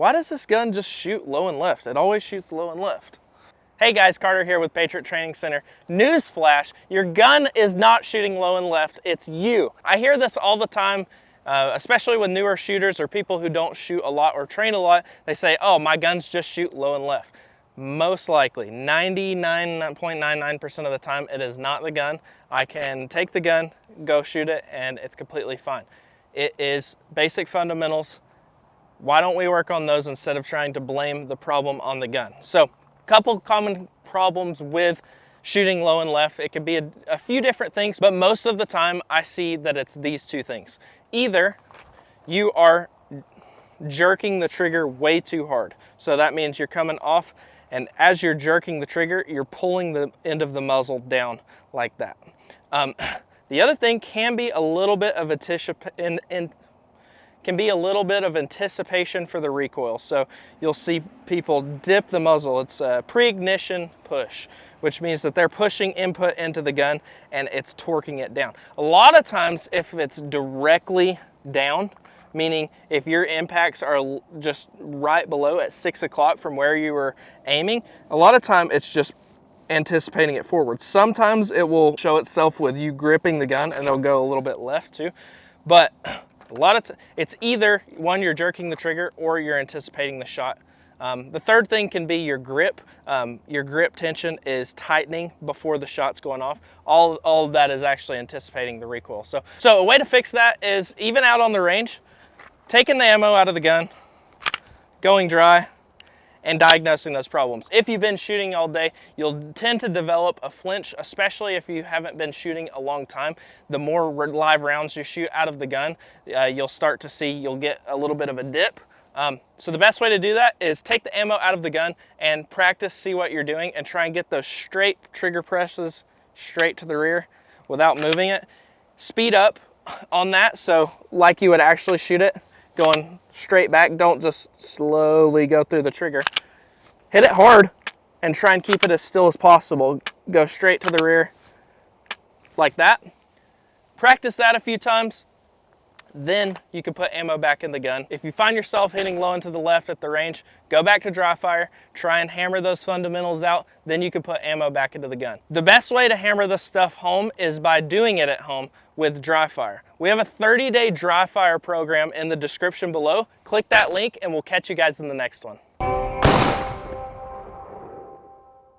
Why does this gun just shoot low and left? It always shoots low and left. Hey guys, Carter here with Patriot Training Center. Newsflash, your gun is not shooting low and left, it's you. I hear this all the time, especially with newer shooters or people who don't shoot a lot or train a lot. They say, oh, my guns just shoot low and left. Most likely, 99.99% of the time, it is not the gun. I can take the gun, go shoot it, and it's completely fine. It is basic fundamentals. Why don't we work on those instead of trying to blame the problem on the gun? So, couple common problems with shooting low and left. It could be a few different things, but most of the time I see that it's these two things. Either you are jerking the trigger way too hard. So that means you're coming off, and as you're jerking the trigger, you're pulling the end of the muzzle down like that. The other thing can be a little bit of anticipation for the recoil. So you'll see people dip the muzzle. It's a pre-ignition push, which means that they're pushing input into the gun and it's torquing it down. A lot of times if it's directly down, meaning if your impacts are just right below at 6 o'clock from where you were aiming, a lot of time it's just anticipating it forward. Sometimes it will show itself with you gripping the gun and it'll go a little bit left too. But a lot of it's either one, you're jerking the trigger, or you're anticipating the shot. The third thing can be your grip. Your grip tension is tightening before the shot's going off. All of that is actually anticipating the recoil. So a way to fix that is, even out on the range, taking the ammo out of the gun, going dry, and diagnosing those problems. If you've been shooting all day, you'll tend to develop a flinch, especially if you haven't been shooting a long time. The more live rounds you shoot out of the gun, you'll start to see, you'll get a little bit of a dip. So the best way to do that is take the ammo out of the gun and practice, see what you're doing, and try and get those straight trigger presses straight to the rear without moving it. Speed up on that, so like you would actually shoot it, going straight back. Don't just slowly go through the trigger. Hit it hard and try and keep it as still as possible. Go straight to the rear like that. Practice that a few times, then you can put ammo back in the gun. If you find yourself hitting low and to the left at the range, go back to dry fire, try and hammer those fundamentals out, then you can put ammo back into the gun. The best way to hammer this stuff home is by doing it at home with dry fire. We have a 30-day dry fire program in the description below. Click that link and we'll catch you guys in the next one.